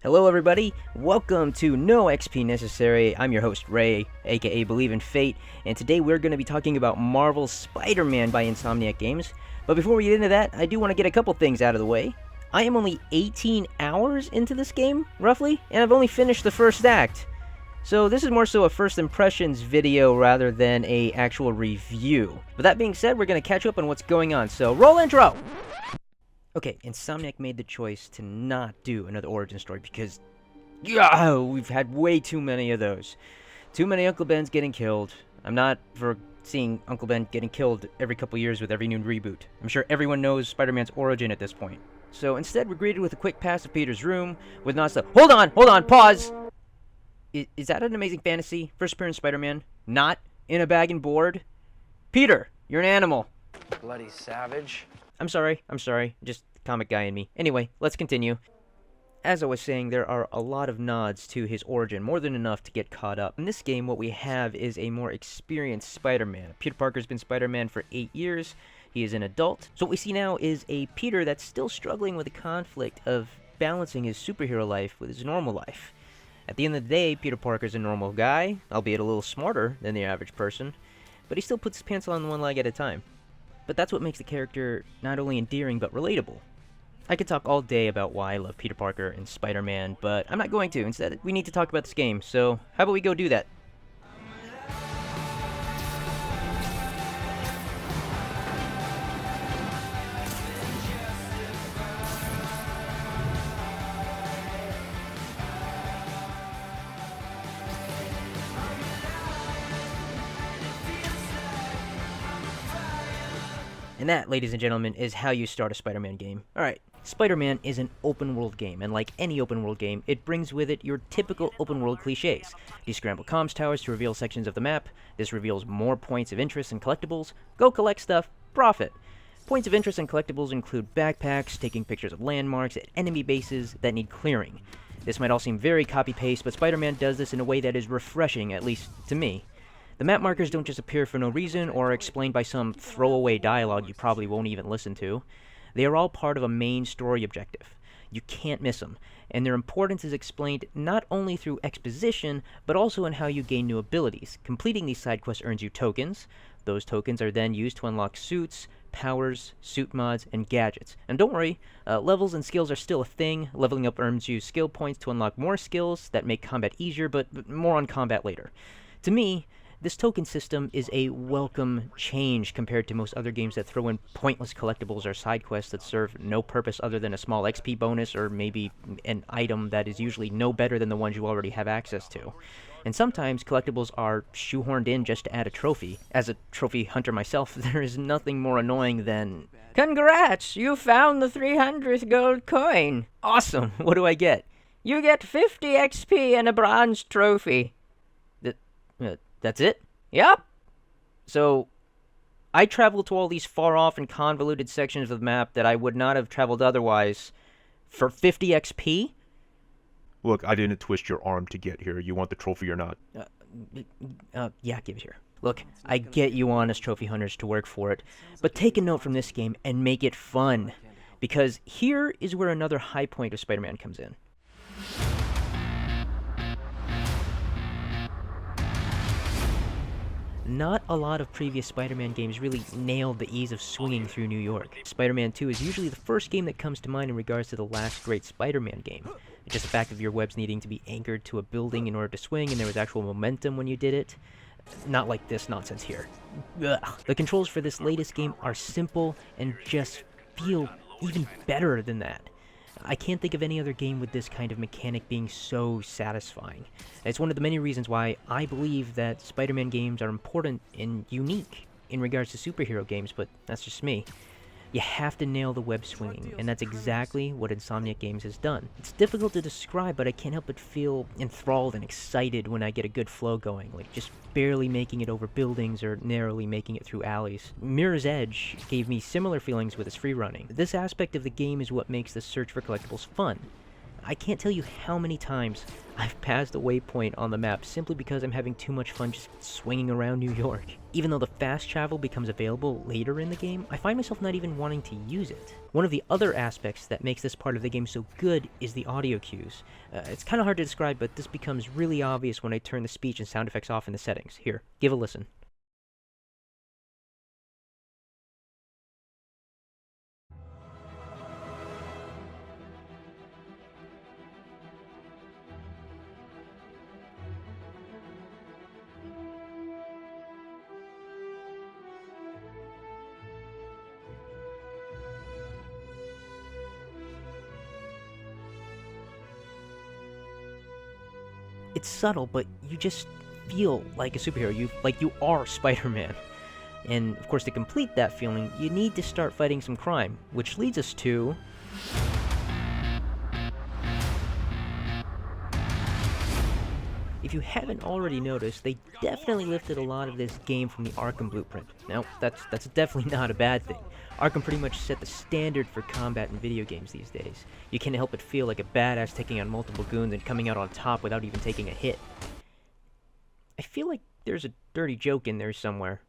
Hello everybody, welcome to No XP Necessary. I'm your host Ray, aka Believe in Fate, and today we're going to be talking about Marvel's Spider-Man by Insomniac Games. But before we get into that, I do want to get a couple things out of the way. I am only 18 hours into this game, roughly, and I've only finished the first act. So this is more so a first impressions video rather than a actual review. But that being said, we're going to catch up on what's going on, so roll intro! Okay, Insomniac made the choice to not do another origin story because, we've had way too many of those. Too many Uncle Bens getting killed. I'm not for seeing Uncle Ben getting killed every couple years with every new reboot. I'm sure everyone knows Spider-Man's origin at this point. So instead, we're greeted with a quick pass of Peter's room with not stuff. Hold on, pause! Is that an Amazing Fantasy? First appearance Spider-Man? Not in a bag and board? Peter, you're an animal. Bloody savage. I'm sorry, just comic guy in me. Anyway, let's continue. As I was saying, there are a lot of nods to his origin, more than enough to get caught up. In this game, what we have is a more experienced Spider-Man. Peter Parker's been Spider-Man for 8 years. He is an adult. So what we see now is a Peter that's still struggling with the conflict of balancing his superhero life with his normal life. At the end of the day, Peter Parker's a normal guy, albeit a little smarter than the average person, but he still puts his pants on one leg at a time. But that's what makes the character not only endearing, but relatable. I could talk all day about why I love Peter Parker and Spider-Man, but I'm not going to. Instead, we need to talk about this game, so how about we go do that? And that, ladies and gentlemen, is how you start a Spider-Man game. Alright, Spider-Man is an open-world game, and like any open-world game, it brings with it your typical open-world cliches. You scramble comms towers to reveal sections of the map, this reveals more points of interest and collectibles, go collect stuff, profit. Points of interest and collectibles include backpacks, taking pictures of landmarks, and enemy bases that need clearing. This might all seem very copy-paste, but Spider-Man does this in a way that is refreshing, at least to me. The map markers don't just appear for no reason or are explained by some throwaway dialogue you probably won't even listen to. They are all part of a main story objective. You can't miss them, and their importance is explained not only through exposition, but also in how you gain new abilities. Completing these side quests earns you tokens. Those tokens are then used to unlock suits, powers, suit mods, and gadgets. And don't worry, levels and skills are still a thing. Leveling up earns you skill points to unlock more skills that make combat easier, but more on combat later. To me, this token system is a welcome change compared to most other games that throw in pointless collectibles or side quests that serve no purpose other than a small XP bonus or maybe an item that is usually no better than the ones you already have access to. And sometimes collectibles are shoehorned in just to add a trophy. As a trophy hunter myself, there is nothing more annoying than, "Congrats! You found the 300th gold coin! Awesome! What do I get? You get 50 XP and a bronze trophy." That's it? Yep. So, I traveled to all these far-off and convoluted sections of the map that I would not have traveled otherwise for 50 XP? Look, I didn't twist your arm to get here. You want the trophy or not? Yeah, give it here. Look, I get you honest trophy hunters to work for it, but take a note from this game and make it fun. Because here is where another high point of Spider-Man comes in. Not a lot of previous Spider-Man games really nailed the ease of swinging through New York. Spider-Man 2 is usually the first game that comes to mind in regards to the last great Spider-Man game. Just the fact of your webs needing to be anchored to a building in order to swing, and there was actual momentum when you did it. Not like this nonsense here. Ugh. The controls for this latest game are simple and just feel even better than that. I can't think of any other game with this kind of mechanic being so satisfying. It's one of the many reasons why I believe that Spider-Man games are important and unique in regards to superhero games, but that's just me. You have to nail the web swinging, and that's exactly what Insomniac Games has done. It's difficult to describe, but I can't help but feel enthralled and excited when I get a good flow going, like just barely making it over buildings or narrowly making it through alleys. Mirror's Edge gave me similar feelings with its free running. This aspect of the game is what makes the search for collectibles fun. I can't tell you how many times I've passed a waypoint on the map simply because I'm having too much fun just swinging around New York. Even though the fast travel becomes available later in the game, I find myself not even wanting to use it. One of the other aspects that makes this part of the game so good is the audio cues. It's kind of hard to describe, but this becomes really obvious when I turn the speech and sound effects off in the settings. Here, give a listen. It's subtle, but you just feel like a superhero. You are Spider-Man. And of course, to complete that feeling, you need to start fighting some crime, which leads us to... If you haven't already noticed, they definitely lifted a lot of this game from the Arkham blueprint. Now, that's definitely not a bad thing. Arkham pretty much set the standard for combat in video games these days. You can't help but feel like a badass taking on multiple goons and coming out on top without even taking a hit. I feel like there's a dirty joke in there somewhere.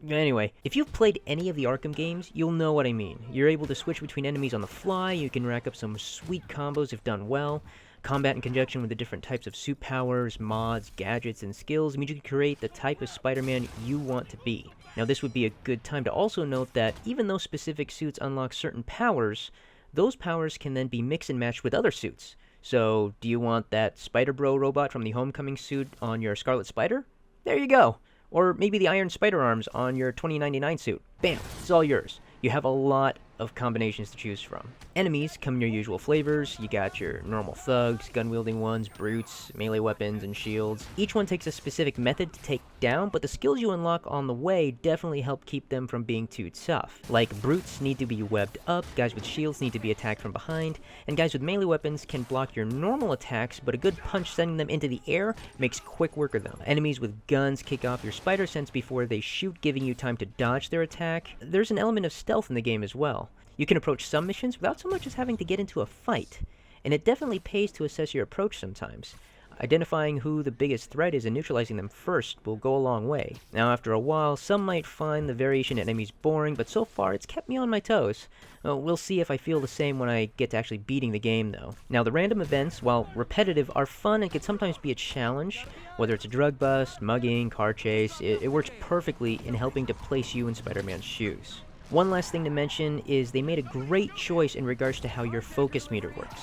Anyway, if you've played any of the Arkham games, you'll know what I mean. You're able to switch between enemies on the fly, you can rack up some sweet combos if done well. Combat in conjunction with the different types of suit powers, mods, gadgets, and skills means you can create the type of Spider-Man you want to be. Now this would be a good time to also note that even though specific suits unlock certain powers, those powers can then be mixed and matched with other suits. So, do you want that Spider-Bro robot from the Homecoming suit on your Scarlet Spider? There you go! Or maybe the Iron Spider Arms on your 2099 suit. Bam! It's all yours. You have a lot of combinations to choose from. Enemies come in your usual flavors. You got your normal thugs, gun-wielding ones, brutes, melee weapons, and shields. Each one takes a specific method to take down, but the skills you unlock on the way definitely help keep them from being too tough. Like, brutes need to be webbed up, guys with shields need to be attacked from behind, and guys with melee weapons can block your normal attacks, but a good punch sending them into the air makes quick work of them. Enemies with guns kick off your spider sense before they shoot, giving you time to dodge their attack. There's an element of stealth in the game as well. You can approach some missions without so much as having to get into a fight, and it definitely pays to assess your approach sometimes. Identifying who the biggest threat is and neutralizing them first will go a long way. Now after a while, some might find the variation in enemies boring, but so far it's kept me on my toes. We'll see if I feel the same when I get to actually beating the game though. Now the random events, while repetitive, are fun and can sometimes be a challenge. Whether it's a drug bust, mugging, car chase, it works perfectly in helping to place you in Spider-Man's shoes. One last thing to mention is they made a great choice in regards to how your focus meter works.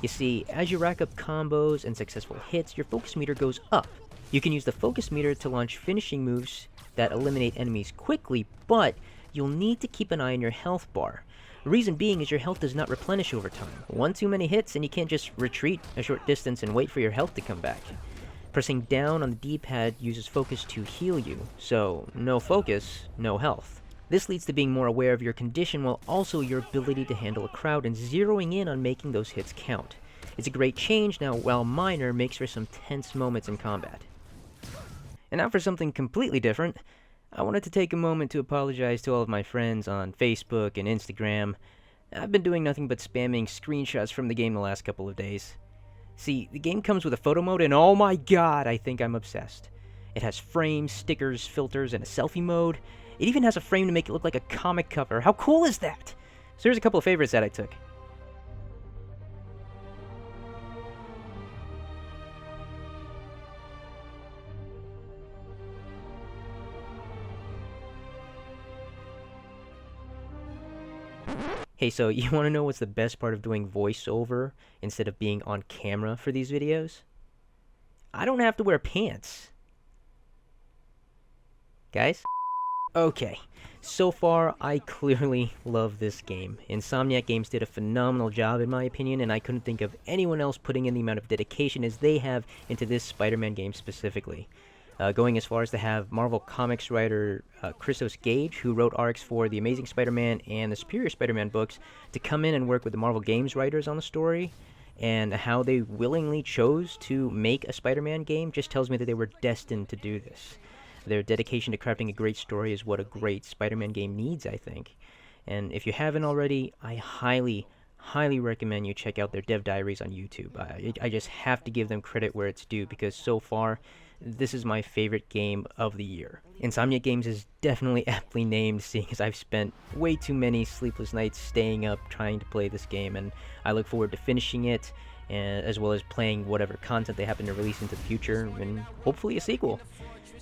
You see, as you rack up combos and successful hits, your focus meter goes up. You can use the focus meter to launch finishing moves that eliminate enemies quickly, but you'll need to keep an eye on your health bar. The reason being is your health does not replenish over time. One too many hits and you can't just retreat a short distance and wait for your health to come back. Pressing down on the D-pad uses focus to heal you, so no focus, no health. This leads to being more aware of your condition while also your ability to handle a crowd and zeroing in on making those hits count. It's a great change now, while minor, makes for some tense moments in combat. And now for something completely different, I wanted to take a moment to apologize to all of my friends on Facebook and Instagram. I've been doing nothing but spamming screenshots from the game the last couple of days. See, the game comes with a photo mode and oh my god, I think I'm obsessed. It has frames, stickers, filters, and a selfie mode. It even has a frame to make it look like a comic cover. How cool is that? So here's a couple of favorites that I took. Hey, so you want to know what's the best part of doing voiceover instead of being on camera for these videos? I don't have to wear pants. Guys? Okay, so far I clearly love this game. Insomniac Games did a phenomenal job in my opinion, and I couldn't think of anyone else putting in the amount of dedication as they have into this Spider-Man game specifically. Going as far as to have Marvel Comics writer Christos Gage, who wrote arcs for The Amazing Spider-Man and the Superior Spider-Man books, to come in and work with the Marvel Games writers on the story, and how they willingly chose to make a Spider-Man game just tells me that they were destined to do this. Their dedication to crafting a great story is what a great Spider-Man game needs, I think. And if you haven't already, I highly highly recommend you check out their dev diaries on YouTube. I just have to give them credit where it's due, because so far, this is my favorite game of the year. Insomniac Games is definitely aptly named, seeing as I've spent way too many sleepless nights staying up trying to play this game, and I look forward to finishing it, as well as playing whatever content they happen to release into the future, and hopefully a sequel.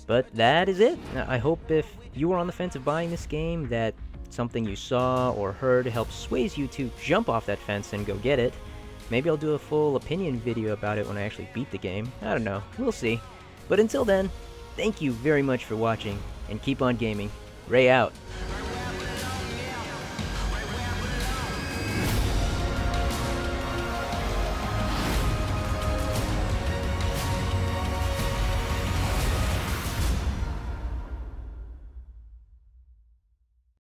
But that is it. I hope if you were on the fence of buying this game, that something you saw or heard helps sways you to jump off that fence and go get it. Maybe I'll do a full opinion video about it when I actually beat the game. I don't know. We'll see. But until then, thank you very much for watching, and keep on gaming. Ray out.